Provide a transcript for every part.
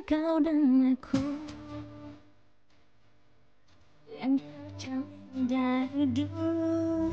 kau dan aku yang terjauh dari dulu.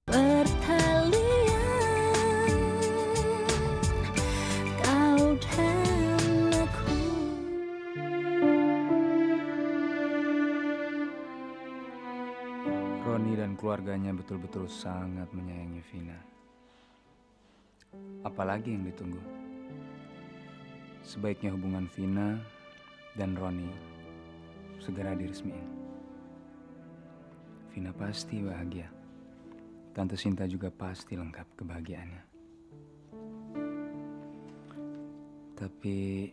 Pertalian kau dan aku. Roni dan keluarganya betul-betul sangat menyayangi Vina. Apalagi yang ditunggu? Sebaiknya hubungan Vina dan Roni segera diresmiin. Vina pasti bahagia. Tante Sinta juga pasti lengkap kebahagiaannya. Tapi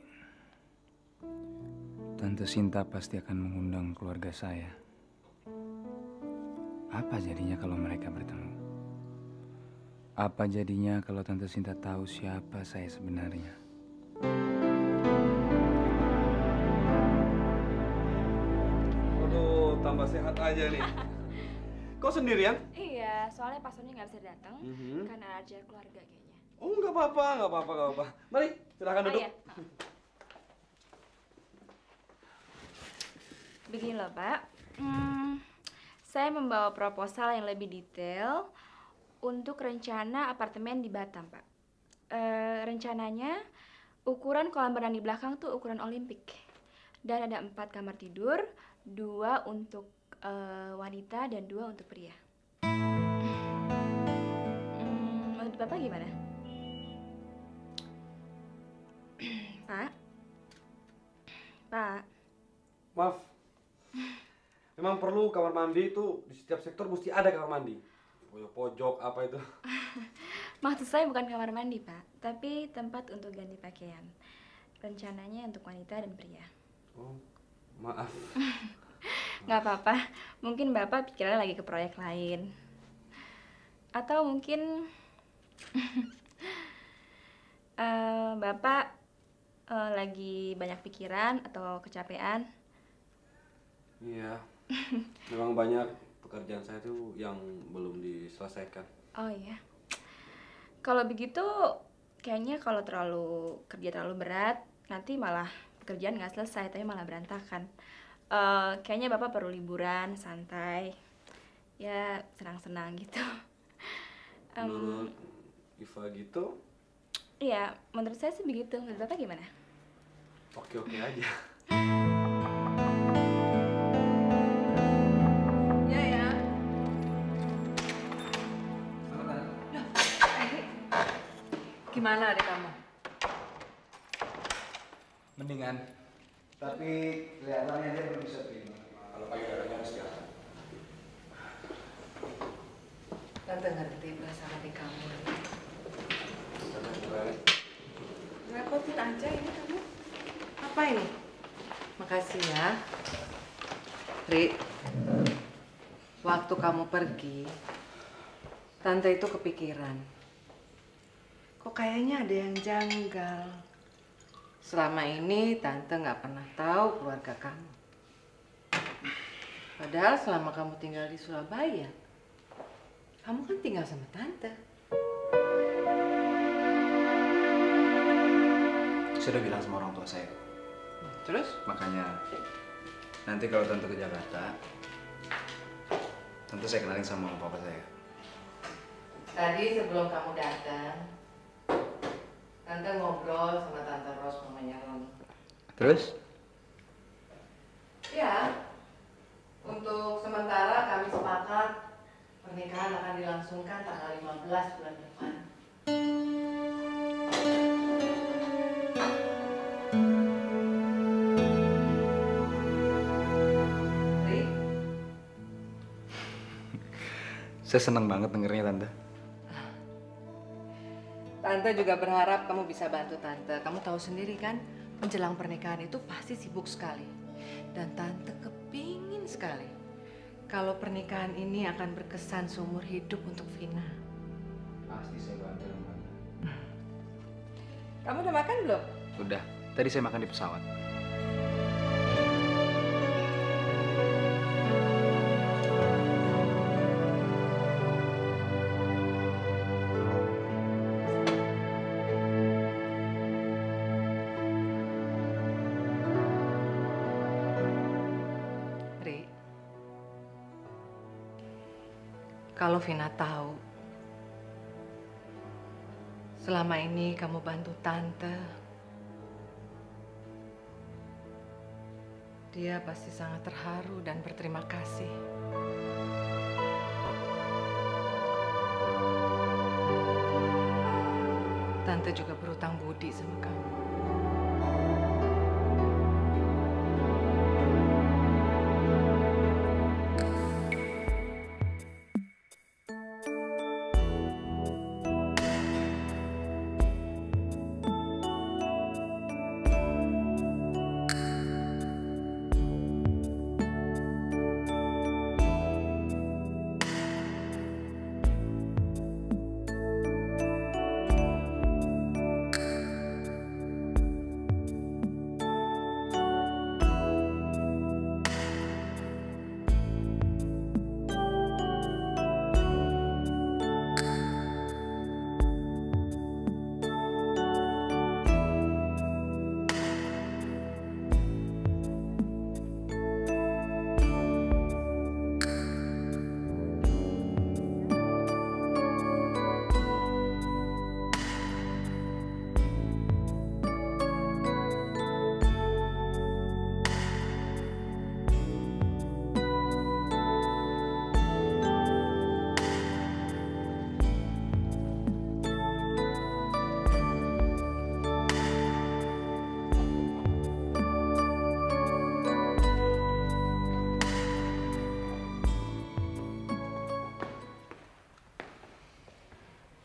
Tante Sinta pasti akan mengundang keluarga saya. Apa jadinya kalau mereka bertemu? Apa jadinya kalau Tante Sinta tahu siapa saya sebenarnya? Waduh, tambah sehat aja nih. Kau sendirian? Iya, soalnya Pak Sony nggak bisa datang karena ada keluarga kayaknya. Oh, nggak apa-apa, nggak apa-apa, nggak apa-apa. Mari, silahkan duduk. Iya. Begini loh Pak, saya membawa proposal yang lebih detail untuk rencana apartemen di Batam Pak. Rencananya ukuran kolam renang di belakang tuh ukuran Olimpik. Dan ada 4 kamar tidur, 2 untuk wanita dan 2 untuk pria. Menurut Bapak gimana? Pak? Pak? Maaf. Memang perlu kamar mandi itu di setiap sektor mesti ada kamar mandi. Pojok-pojok apa itu? Maksud saya bukan kamar mandi, Pak, tapi tempat untuk ganti pakaian. Rencananya untuk wanita dan pria. Oh, maaf. Nggak apa-apa, mungkin Bapak pikirannya lagi ke proyek lain. Atau mungkin Bapak lagi banyak pikiran atau kecapean. Iya, memang banyak pekerjaan saya tuh yang belum diselesaikan. Oh iya. Kalau begitu, kayaknya kalau kerja terlalu berat, nanti malah pekerjaan nggak selesai, tapi malah berantakan. Kayaknya Bapak perlu liburan, santai, ya senang-senang gitu. Menurut Iva gitu, Iya, menurut saya sih begitu. Menurut Bapak gimana? oke-oke aja. Ya ya. Gimana adik kamu? Mendingan. Tapi kelihatannya dia belum bisa terima. Kalau payudaranya harus jalan. Tante ngerti perasaan adik kamu. Repotin aja ini kamu. Apa ini? Makasih ya. Ri, waktu kamu pergi, Tante itu kepikiran. Kok kayaknya ada yang janggal. Selama ini Tante nggak pernah tahu keluarga kamu. Padahal selama kamu tinggal di Surabaya, kamu kan tinggal sama Tante. Saya udah bilang sama orang tua saya. Terus? Makanya nanti kalau tante ke Jakarta, tante saya kenalin sama mama papa saya. Tadi sebelum kamu datang, Tante ngobrol sama Tante Ros, mamanya Roni. Terus? Ya, untuk sementara kami sepakat pernikahan akan dilangsungkan tanggal 15 bulan depan. Ri, Saya senang banget dengernya tante. Tante juga berharap kamu bisa bantu Tante. Kamu tahu sendiri kan, menjelang pernikahan itu pasti sibuk sekali. Dan Tante kepingin sekali kalau pernikahan ini akan berkesan seumur hidup untuk Vina. Pasti saya bantu tante. Kamu udah makan belum? Udah, tadi saya makan di pesawat. Ri, kalau Vina tahu selama ini kamu bantu Tante, dia pasti sangat terharu dan berterima kasih. Tante juga berutang budi sama kamu.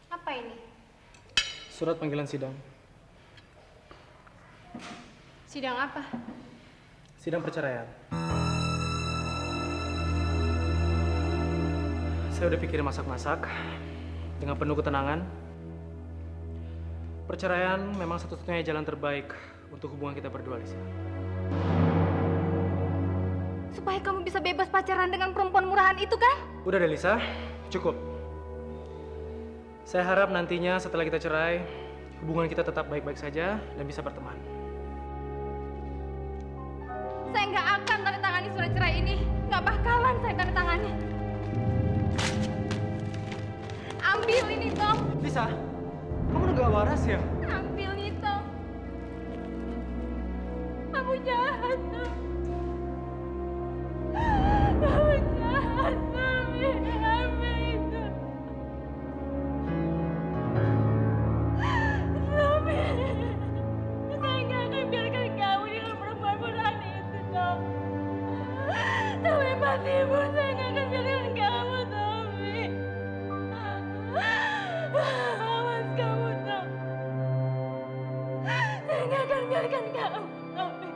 Apa ini? Surat panggilan sidang. Sidang apa? Sidang perceraian. Saya udah pikirin masak-masak dengan penuh ketenangan. Perceraian memang satu-satunya jalan terbaik untuk hubungan kita berdua, Lisa. Supaya kamu bisa bebas pacaran dengan perempuan murahan itu kan? Udah deh Lisa, cukup. Saya harap nantinya setelah kita cerai, hubungan kita tetap baik-baik saja dan bisa berteman. Saya nggak akan tanda tangani surat cerai ini. Nggak bakalan saya tanda tangani. Ambil ini, Tom. Lisa, kamu udah gak waras ya? Ambil ini, Tom. Kamu jahat, Tom. Kamu jahat, Tom. Ambil itu. Tom, saya nggak akan biarkan kamu dengan perempuan murahan itu, Tom. Sampai mati pun saya nggak akan biarkan kamu, Tommy. Awas kamu, Tom. Saya nggak akan biarkan kamu, Tommy.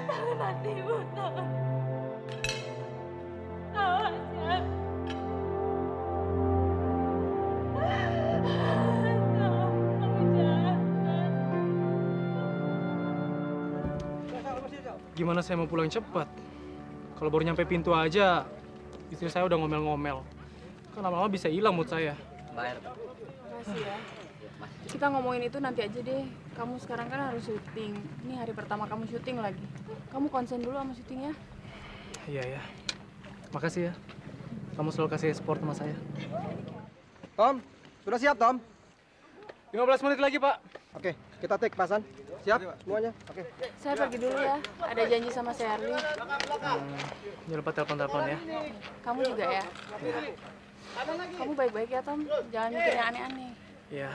Sampai mati pun, Tom. Awas ya. Tom, kamu jahat. Gimana saya mau pulang cepat? Kalau baru nyampe pintu aja, istri saya udah ngomel-ngomel. Kan lama-lama bisa hilang mood saya. Makasih ya. Kita ngomongin itu nanti aja deh. Kamu sekarang kan harus syuting. Ini hari pertama kamu syuting lagi. Kamu konsen dulu sama syutingnya. Iya ya. Makasih ya. Kamu selalu kasih support sama saya. Tom, sudah siap Tom? 15 menit lagi, Pak. Oke, kita take pasan. Siap semuanya? Oke. Saya pergi dulu ya. Ada janji sama Sherly. Jangan lupa telepon-telepon ya. Kamu juga ya. Kamu baik-baik ya, Tom. Jangan mikir yang aneh-aneh. Iya.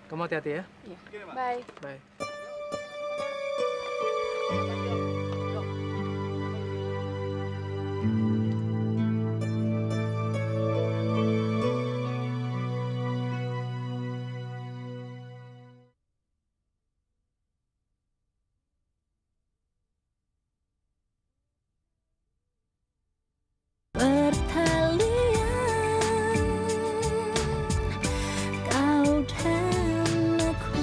Kamu hati-hati ya. Iya. Bye. Bye. Pertalian kau dan aku.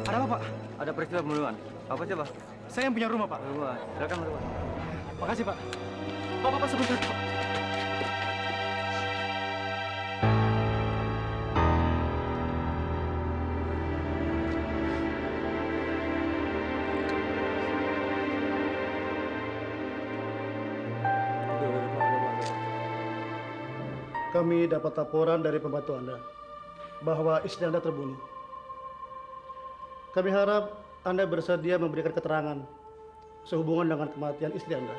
Ada apa, Pak? Ada peristiwa pembunuhan. Apa sih, Pak? Saya yang punya rumah, Pak. Rumah. Silakan, Pak. Makasih, Pak. Pak, sebentar, Pak. Kami dapat laporan dari pembantu Anda bahwa istri Anda terbunuh. Kami harap Anda bersedia memberikan keterangan sehubungan dengan kematian istri Anda.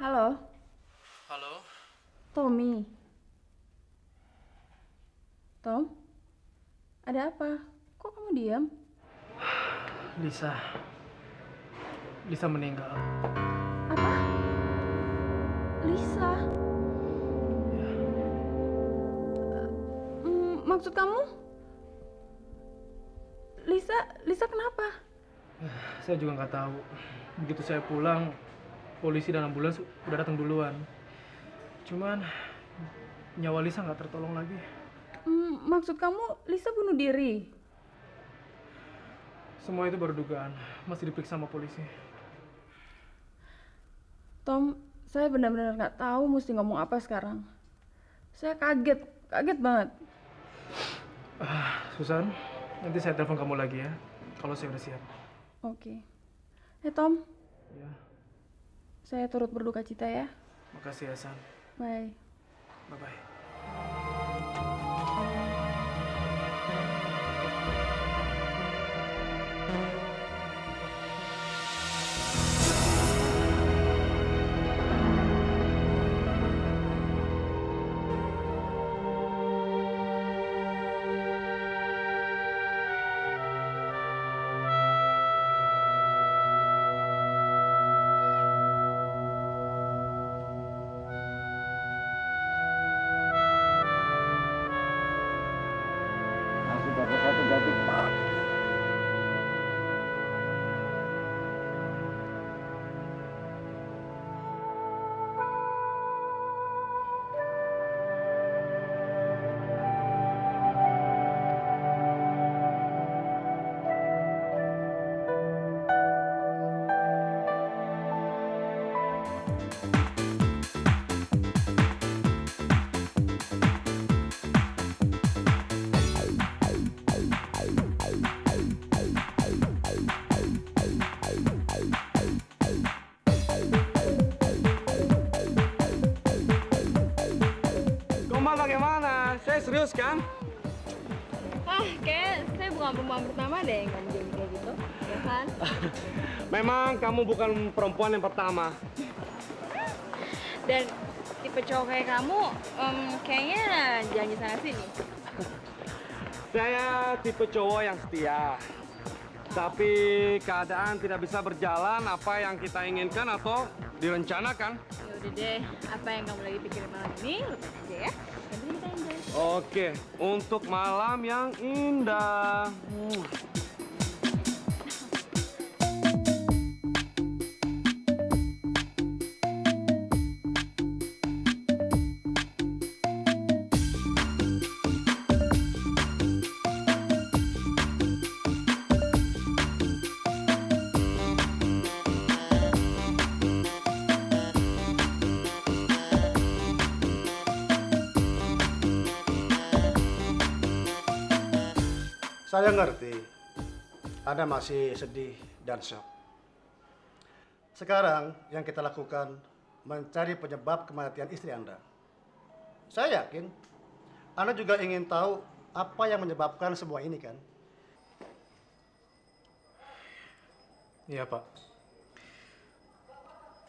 Halo, Halo. Tommy. Tom? Ada apa? Kok kamu diam? Lisa. Lisa meninggal. Apa? Lisa? Ya. Maksud kamu? Lisa kenapa? Saya juga nggak tahu. Begitu saya pulang, polisi dan ambulans udah datang duluan. Cuman nyawa Lisa nggak tertolong lagi. Maksud kamu Lisa bunuh diri? Semua itu baru dugaan. Masih diperiksa sama polisi. Tom, saya benar-benar nggak tahu mesti ngomong apa sekarang. Saya kaget banget. Susan, nanti saya telepon kamu lagi ya. Kalau saya udah siap. Oke. Tom, Ya, saya turut berduka cita ya. makasih ya, San. Bye. Bye-bye. Serius kan? Kayak saya bukan perempuan pertama deh yang kamu jadi kayak gitu, ya kan? Memang kamu bukan perempuan yang pertama. Dan tipe cowok kayak kamu, kayaknya jangan sana sini. Saya tipe cowok yang setia. Tapi keadaan tidak bisa berjalan apa yang kita inginkan atau direncanakan. Ya udah deh, apa yang kamu lagi pikirin malam ini, lupain aja ya. Yang penting kita enjoy. Oke, untuk malam yang indah. Saya ngerti, Anda masih sedih dan shock. Sekarang yang kita lakukan mencari penyebab kematian istri Anda. Saya yakin Anda juga ingin tahu apa yang menyebabkan semua ini kan? Iya, Pak.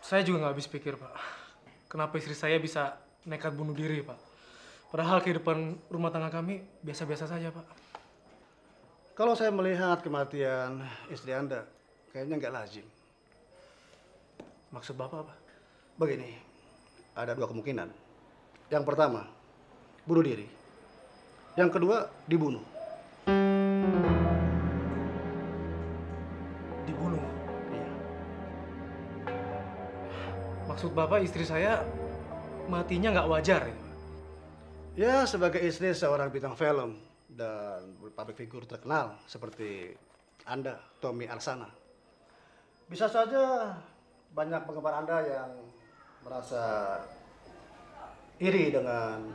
Saya juga nggak habis pikir, Pak. Kenapa istri saya bisa nekat bunuh diri, Pak? Padahal kehidupan rumah tangga kami biasa-biasa saja, Pak. Kalau saya melihat kematian istri Anda, kayaknya nggak lazim. Maksud Bapak apa? Begini, ada dua kemungkinan. Yang pertama, bunuh diri. Yang kedua, dibunuh. Dibunuh? Iya. Maksud Bapak istri saya matinya nggak wajar ya? Ya, sebagai istri seorang bintang film dan public figure terkenal seperti Anda, Tommy Arsana. Bisa saja banyak penggemar Anda yang merasa iri dengan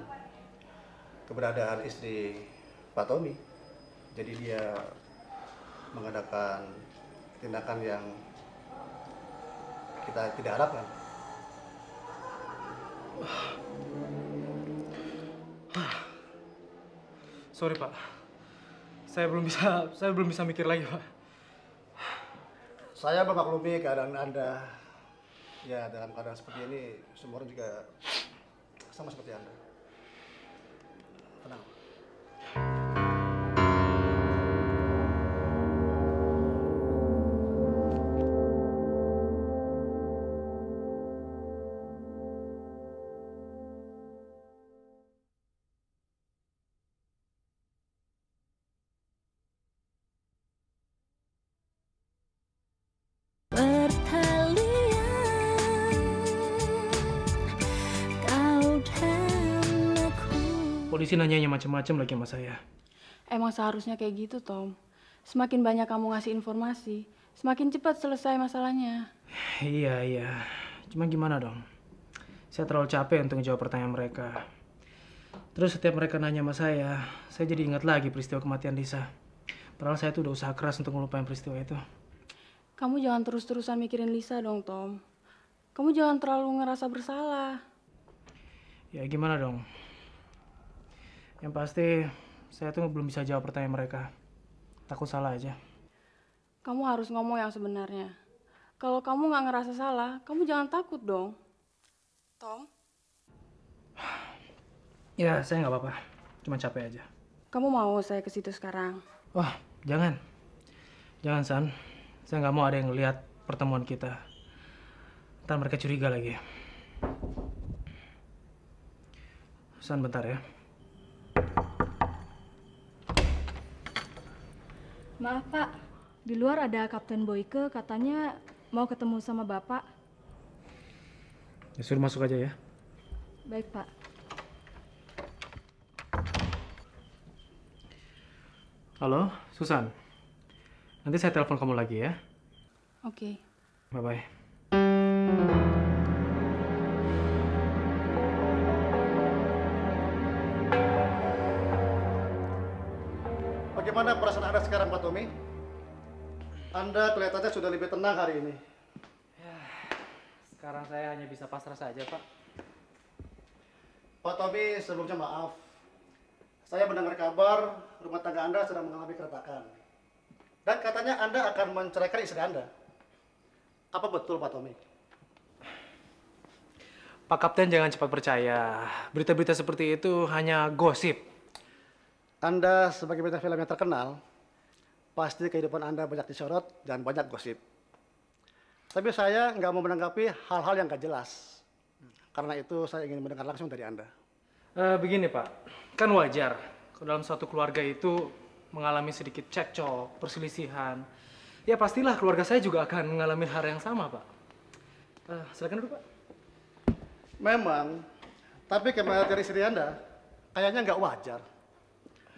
keberadaan istri Pak Tommy. Jadi dia mengadakan tindakan yang kita tidak harapkan. Sorry, Pak. Saya belum bisa mikir lagi, Pak. Saya memaklumi keadaan Anda. Ya, dalam keadaan seperti ini, semua orang juga sama seperti Anda. Tenang. Polisi nanyanya macam-macam lagi sama saya. Emang seharusnya kayak gitu, Tom. Semakin banyak kamu ngasih informasi, semakin cepat selesai masalahnya. Iya. Cuma gimana dong? Saya terlalu capek untuk menjawab pertanyaan mereka. Terus setiap mereka nanya sama saya jadi ingat lagi peristiwa kematian Lisa. Padahal saya tuh udah usaha keras untuk ngelupain peristiwa itu. Kamu jangan terus-terusan mikirin Lisa dong, Tom. Kamu jangan terlalu ngerasa bersalah. Ya gimana dong? Yang pasti saya tuh belum bisa jawab pertanyaan mereka. Takut salah aja. Kamu harus ngomong yang sebenarnya. Kalau kamu nggak ngerasa salah, kamu jangan takut dong. Tom? Ya, saya nggak apa-apa. Cuma capek aja. Kamu mau saya ke situ sekarang? Wah, jangan. Jangan, San. Saya nggak mau ada yang ngelihat pertemuan kita. Ntar mereka curiga lagi. San, bentar ya. Maaf Pak, di luar ada Kapten Boyke, katanya mau ketemu sama Bapak. Ya, suruh masuk aja ya. Baik Pak. Halo, Susan. Nanti saya telepon kamu lagi ya. Oke. Bye-bye. Bagaimana perasaan Anda sekarang, Pak Tommy? Anda kelihatannya sudah lebih tenang hari ini. Ya, sekarang saya hanya bisa pasrah saja, Pak. Pak Tommy, sebelumnya maaf. Saya mendengar kabar rumah tangga Anda sedang mengalami keretakan. Dan katanya Anda akan menceraikan istri Anda. Apa betul, Pak Tommy? Pak Kapten jangan cepat percaya. Berita-berita seperti itu hanya gosip. Anda sebagai bintang film yang terkenal, pasti kehidupan Anda banyak disorot dan banyak gosip. Tapi saya nggak mau menanggapi hal-hal yang nggak jelas. Karena itu saya ingin mendengar langsung dari Anda. Begini Pak, kan wajar kalau dalam suatu keluarga itu mengalami sedikit cekcok, perselisihan. Ya pastilah keluarga saya juga akan mengalami hal yang sama Pak. Silakan dulu Pak. Memang, tapi kematian istri Anda kayaknya nggak wajar.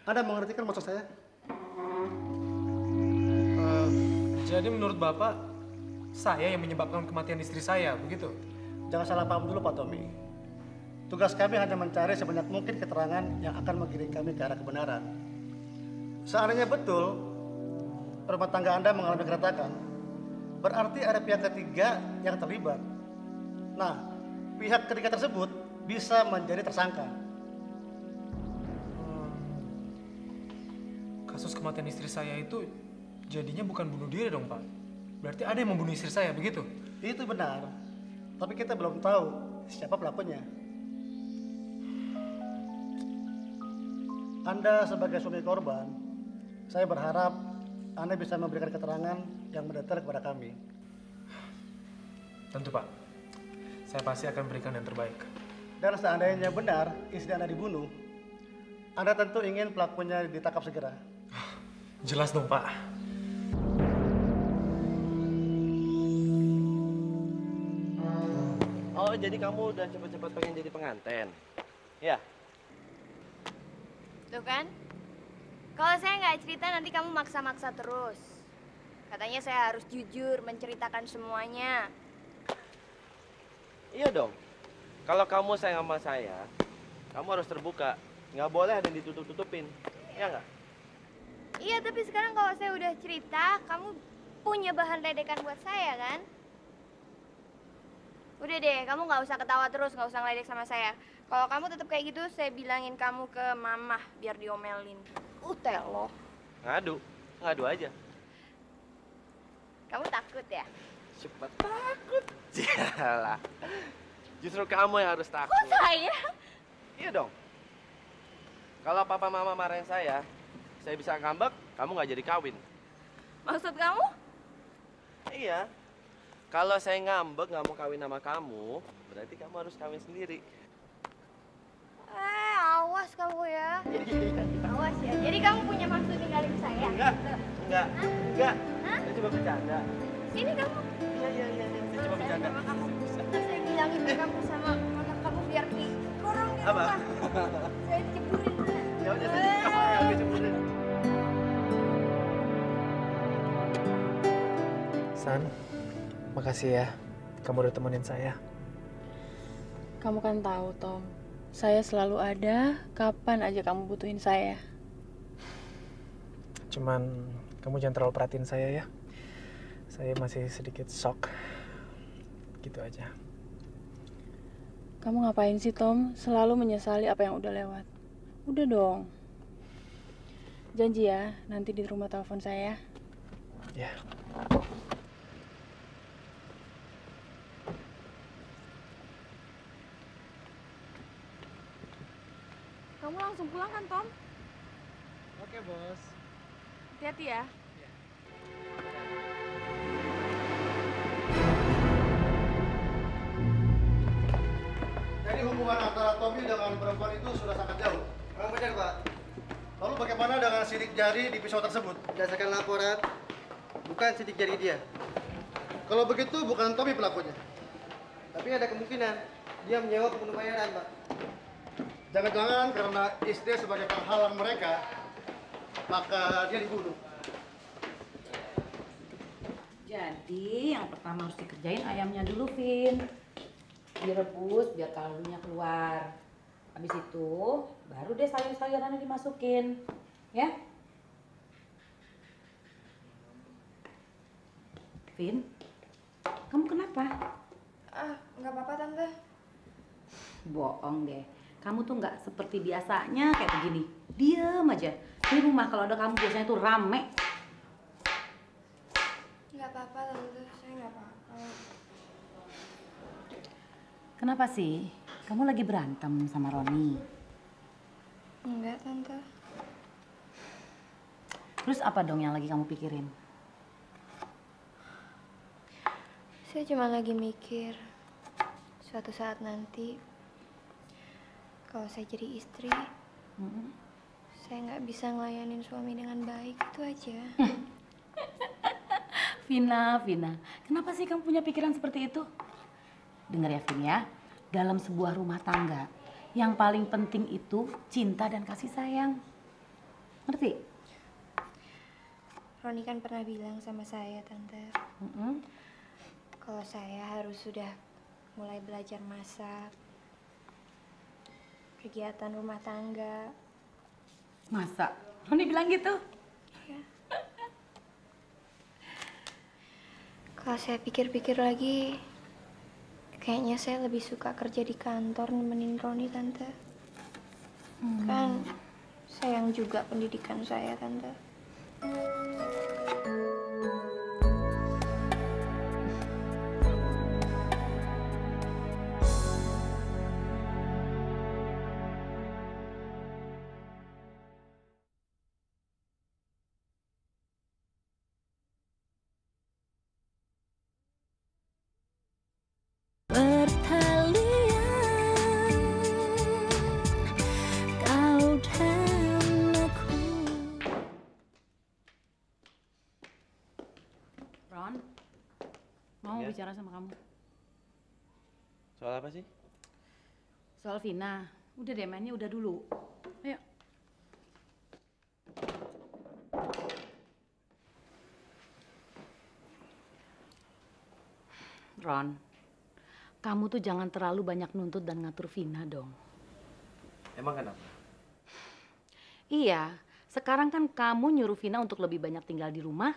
Anda mengerti kan maksud saya? Jadi menurut Bapak, saya yang menyebabkan kematian istri saya, begitu? Jangan salah paham dulu Pak Tommy. Tugas kami hanya mencari sebanyak mungkin keterangan yang akan menggiring kami ke arah kebenaran. Seandainya betul rumah tangga Anda mengalami keretakan, berarti ada pihak ketiga yang terlibat. Nah, pihak ketiga tersebut bisa menjadi tersangka. Kasus kematian istri saya itu jadinya bukan bunuh diri dong Pak. Berarti ada yang membunuh istri saya, begitu? Itu benar. Tapi kita belum tahu siapa pelakunya. Anda sebagai suami korban, saya berharap Anda bisa memberikan keterangan yang mendetail kepada kami. Tentu Pak. Saya pasti akan berikan yang terbaik. Dan seandainya benar istri Anda dibunuh, Anda tentu ingin pelakunya ditangkap segera. Jelas dong Pak. Oh, jadi kamu udah cepet-cepet pengen jadi pengantin? Ya? Tuh kan? Kalau saya nggak cerita nanti kamu maksa-maksa terus. Katanya saya harus jujur menceritakan semuanya. Iya dong. Kalau kamu sayang sama saya, kamu harus terbuka. Nggak boleh ada yang ditutup-tutupin. Iya nggak? Iya, tapi sekarang kalau saya udah cerita, kamu punya bahan ledekan buat saya kan? Udah deh, kamu nggak usah ketawa terus, nggak usah ngeledek sama saya. Kalau kamu tetap kayak gitu, saya bilangin kamu ke mama biar diomelin. Telo. Ngadu aja. Kamu takut ya? Siapa takut? Sialah. Justru kamu yang harus takut. Kok saya? Iya dong. Kalau papa mama marahin saya bisa ngambek, kamu nggak jadi kawin. Maksud kamu? Iya. Kalau saya ngambek nggak mau kawin sama kamu, berarti kamu harus kawin sendiri. Awas kamu ya. Awas ya. Jadi kamu punya maksud ninggalin saya? Enggak. Hah? Saya cuma bercanda. Sini kamu. Iya. Saya cuma bercanda. Sama kamu. Ntar saya bilangin ke kamu sama mama kamu biar dikorong di Apa? rumah. Saya ceburin. Ya udah, saya ceburin. San, makasih ya. Kamu udah temenin saya. Kamu kan tahu, Tom. Saya selalu ada kapan aja kamu butuhin saya. Cuman kamu jangan terlalu perhatiin saya ya. Saya masih sedikit shock. Gitu aja. Kamu ngapain sih, Tom? Selalu menyesali apa yang udah lewat. Udah dong. Janji ya, nanti di rumah telepon saya. Ya. Kamu langsung pulang kan, Tom? Oke, Bos. Hati-hati ya. Jadi hubungan antara Tommy dengan perempuan itu sudah sangat jauh. Memang benar, Pak. Lalu bagaimana dengan sidik jari di pisau tersebut? Berdasarkan laporan, bukan sidik jari dia. Kalau begitu bukan Tommy pelakunya. Tapi ada kemungkinan dia menyewa pembunuh bayaran, Pak. Jangan-jangan karena istri sebagai penghalang mereka, maka dia dibunuh. Jadi yang pertama harus dikerjain ayamnya dulu, Vin. Direbus biar kaldunya keluar. Habis itu baru deh sayur-sayurannya dimasukin. Ya? Vin, kamu kenapa? Nggak apa-apa, Tante. Bohong deh. Kamu tuh nggak seperti biasanya kayak begini. Diam aja. Di rumah kalau ada kamu biasanya tuh rame. Nggak apa-apa, Tante. Saya nggak apa-apa. Kenapa sih? Kamu lagi berantem sama Roni? Enggak, Tante. Terus apa dong yang lagi kamu pikirin? Saya cuma lagi mikir, suatu saat nanti, kalau saya jadi istri, saya nggak bisa ngelayanin suami dengan baik, itu aja. Vina, kenapa sih kamu punya pikiran seperti itu? Dengar ya, Vin ya, dalam sebuah rumah tangga, yang paling penting itu cinta dan kasih sayang. Ngerti? Roni kan pernah bilang sama saya, Tante, kalau saya harus sudah mulai belajar masak, kegiatan rumah tangga. Masa? Roni bilang gitu? Ya. Kalau saya pikir-pikir lagi, kayaknya saya lebih suka kerja di kantor nemenin Roni, Tante. Kan sayang juga pendidikan saya, Tante. Ron, mau bicara sama kamu. Soal apa sih? Soal Vina. Udah deh, mainnya udah dulu. Ayo. Ron, kamu tuh jangan terlalu banyak nuntut dan ngatur Vina dong. Emang kenapa? Iya, sekarang kan kamu nyuruh Vina untuk lebih banyak tinggal di rumah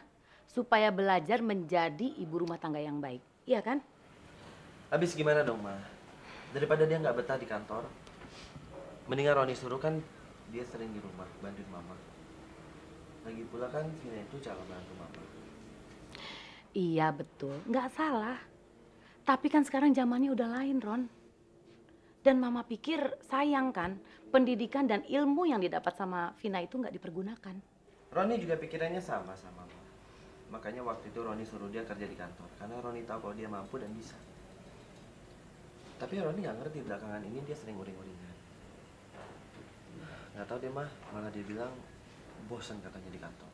supaya belajar menjadi ibu rumah tangga yang baik. Iya kan? Habis gimana dong, Ma? Daripada dia nggak betah di kantor, mendingan Roni suruh, kan dia sering di rumah bantuin Mama. Lagi pula kan Vina itu cara bantu Mama. Iya betul, nggak salah. Tapi kan sekarang zamannya udah lain, Ron. Dan Mama pikir sayang kan, pendidikan dan ilmu yang didapat sama Vina itu nggak dipergunakan. Roni juga pikirannya sama Mama. Makanya waktu itu Roni suruh dia kerja di kantor, karena Roni tahu kalau dia mampu dan bisa. Tapi Roni nggak ngerti belakangan ini dia sering uring-uringan. Nggak tahu deh, Ma, malah dia bilang bosan katanya di kantor.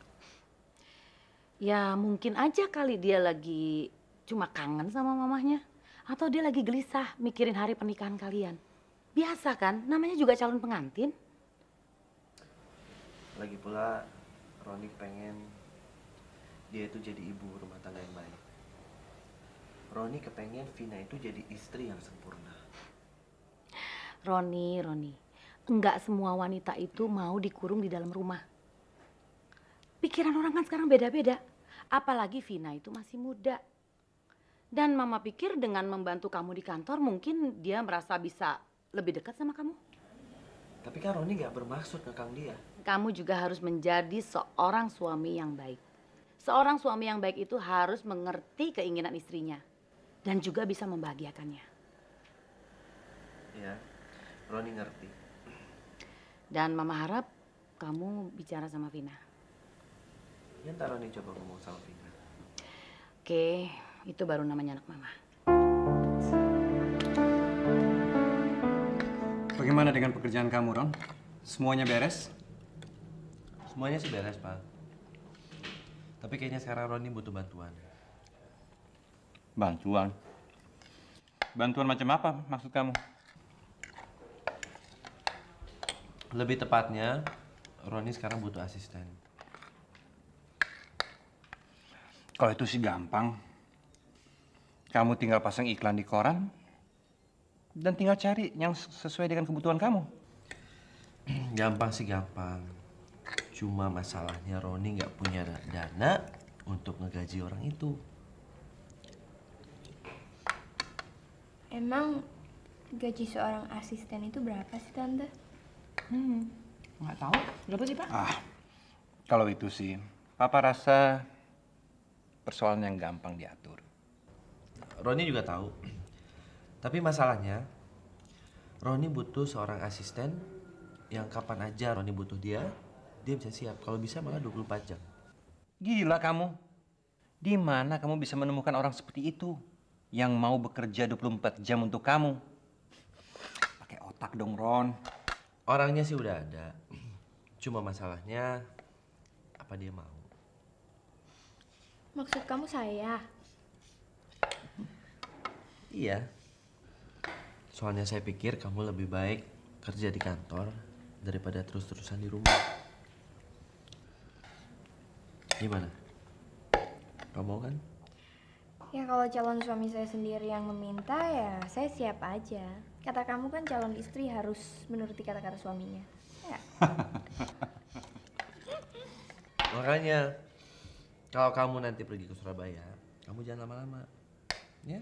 Ya mungkin aja kali dia lagi cuma kangen sama mamahnya. Atau dia lagi gelisah mikirin hari pernikahan kalian. Biasa kan, namanya juga calon pengantin. Lagi pula Roni pengen dia itu jadi ibu rumah tangga yang baik. Roni kepengen Vina itu jadi istri yang sempurna. Roni, enggak semua wanita itu mau dikurung di dalam rumah. Pikiran orang kan sekarang beda-beda. Apalagi Vina itu masih muda. Dan Mama pikir dengan membantu kamu di kantor mungkin dia merasa bisa lebih dekat sama kamu. Tapi kan Roni nggak bermaksud ngekang dia. Kamu juga harus menjadi seorang suami yang baik. Seorang suami yang baik itu harus mengerti keinginan istrinya. Dan juga bisa membahagiakannya. Ya, Roni ngerti. Dan Mama harap kamu bicara sama Vina. Ya ntar Roni coba ngomong sama Vina. Oke, itu baru namanya anak Mama. Bagaimana dengan pekerjaan kamu, Ron? Semuanya beres? Semuanya sih beres, Pak. Tapi kayaknya sekarang Roni butuh bantuan. Bantuan? Bantuan macam apa maksud kamu? Lebih tepatnya, Roni sekarang butuh asisten. Kalau itu sih gampang. Kamu tinggal pasang iklan di koran dan tinggal cari yang sesuai dengan kebutuhan kamu. Gampang sih gampang. Cuma masalahnya Roni nggak punya dana untuk ngegaji orang itu. Emang gaji seorang asisten itu berapa sih, Tante? Nggak tahu. Kenapa sih, Pak? Kalau itu sih, Papa rasa persoalan yang gampang diatur. Roni juga tahu. Tapi masalahnya, Roni butuh seorang asisten yang kapan aja Roni butuh dia bisa siap. Kalau bisa malah 24 jam. Gila kamu. Di mana kamu bisa menemukan orang seperti itu yang mau bekerja 24 jam untuk kamu? Pakai otak dong, Ron. Orangnya sih udah ada. Cuma masalahnya apa dia mau? Maksud kamu saya? Iya. Soalnya saya pikir kamu lebih baik kerja di kantor daripada terus-terusan di rumah. Gimana? Kamu mau kan? Ya kalau calon suami saya sendiri yang meminta ya saya siap aja. Kata kamu kan calon istri harus menuruti kata-kata suaminya. Ya. Makanya kalau kamu nanti pergi ke Surabaya, kamu jangan lama-lama. Ya?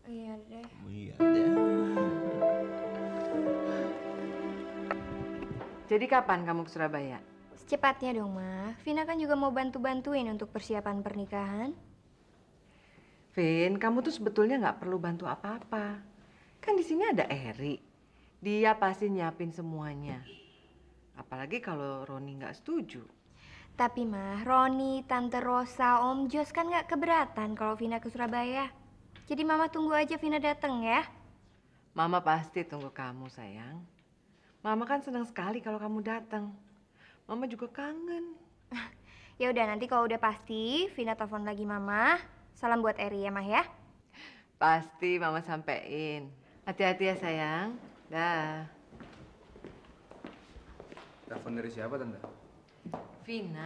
Iya deh. Iya deh. Jadi kapan kamu ke Surabaya? Secepatnya dong, Ma. Vina kan juga mau bantu-bantuin untuk persiapan pernikahan. Vin, kamu tuh sebetulnya nggak perlu bantu apa-apa. Kan di sini ada Eri. Dia pasti nyiapin semuanya. Apalagi kalau Roni nggak setuju. Tapi mah, Roni, Tante Rosa, Om Jos kan nggak keberatan kalau Vina ke Surabaya. Jadi Mama tunggu aja Vina datang ya. Mama pasti tunggu kamu, sayang. Mama kan senang sekali kalau kamu datang. Mama juga kangen. Ya udah nanti kalau udah pasti, Vina telepon lagi Mama. Salam buat Eri ya, Mah ya. Pasti Mama sampein. Hati-hati ya, sayang. Dah. Telepon dari siapa, Tante? Vina,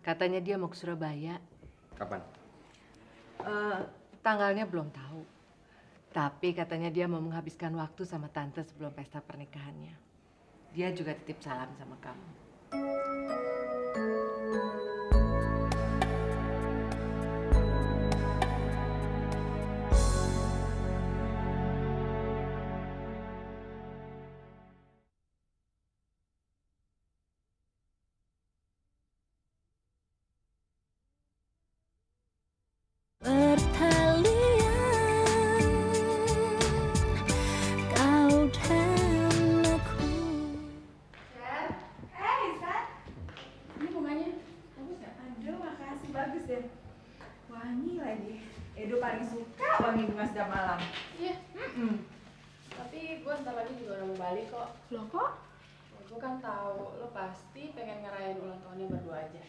katanya dia mau ke Surabaya. Kapan? Tanggalnya belum tahu. Tapi katanya dia mau menghabiskan waktu sama Tante sebelum pesta pernikahannya. Dia juga titip salam sama kamu. Tapi gue ntar lagi juga udah mau balik kok. Loh kok? Gue kan tahu lo pasti pengen ngerayain ulang tahunnya berdua aja.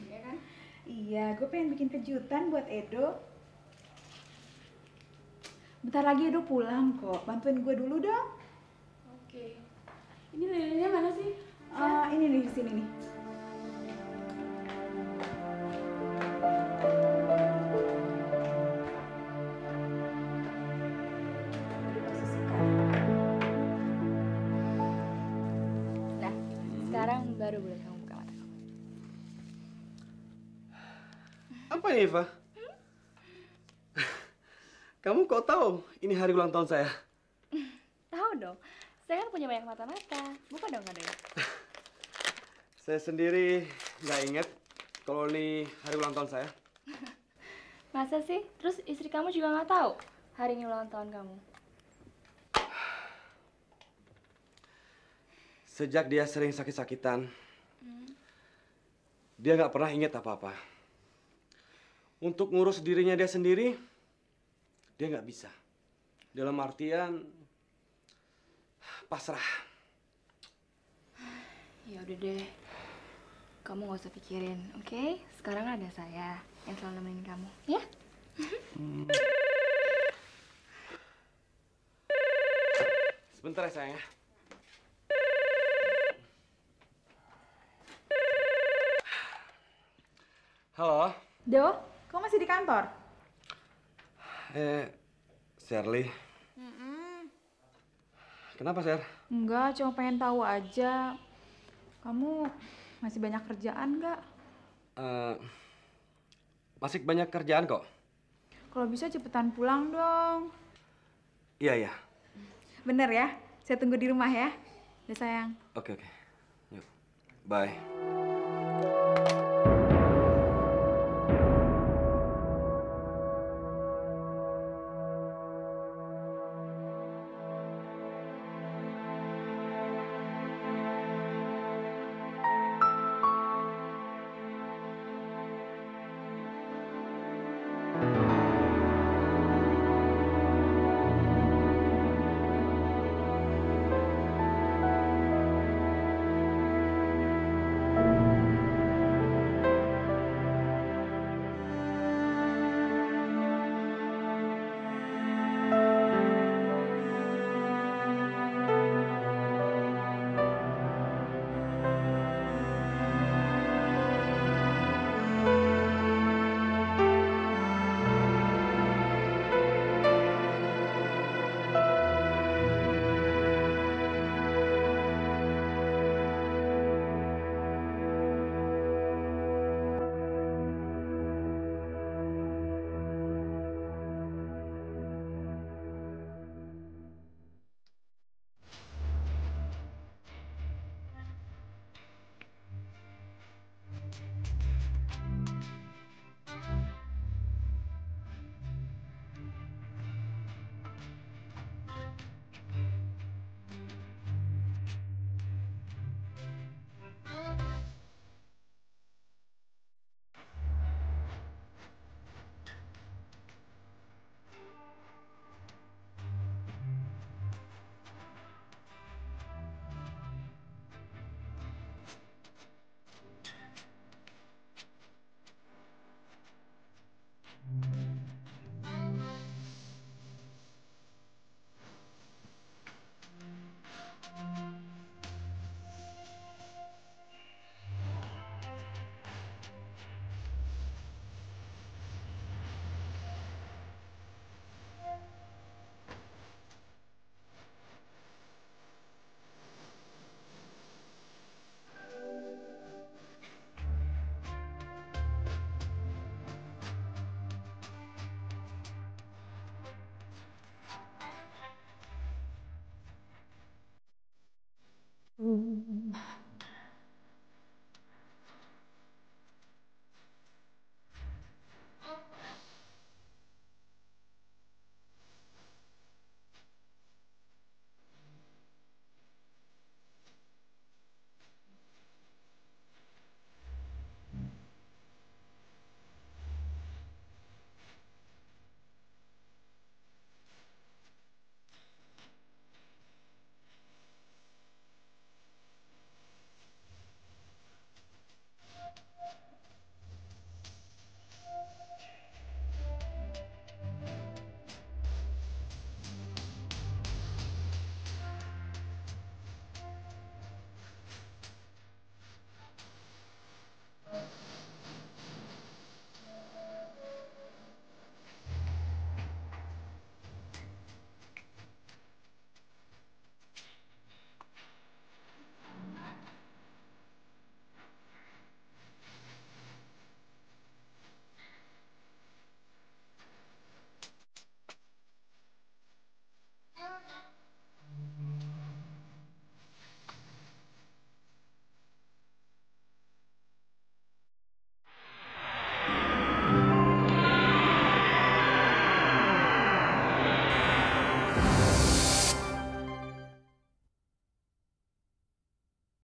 Iya kan? Iya, gue pengen bikin kejutan buat Edo. Bentar lagi Edo pulang kok. Bantuin gue dulu dong. Oke. Ini lilinnya mana sih? Ini nih, di sini nih. Nah, sekarang baru boleh kamu buka mata kamu. Apa ini, Eva? Kamu kok tahu ini hari ulang tahun saya? Tahu dong, saya kan punya banyak mata-mata. Buka dong kadang. Saya sendiri nggak inget kalau ini hari ulang tahun saya. Masa sih? Terus istri kamu juga nggak tahu hari ini ulang tahun kamu? Sejak dia sering sakit-sakitan, dia nggak pernah inget apa-apa. Untuk ngurus dirinya dia sendiri, dia nggak bisa. Dalam artian pasrah. Ya udah deh, kamu nggak usah pikirin, oke? Sekarang ada saya yang selalu nemenin kamu, ya? Sebentar ya, sayang ya. Halo. Do, kau masih di kantor? Shirley. Kenapa, Sher? Enggak, cuma pengen tahu aja. Kamu masih banyak kerjaan nggak? Masih banyak kerjaan kok. Kalau bisa cepetan pulang dong. Iya, iya. Bener ya? Saya tunggu di rumah ya. Ya sayang. Oke. Yuk. Bye.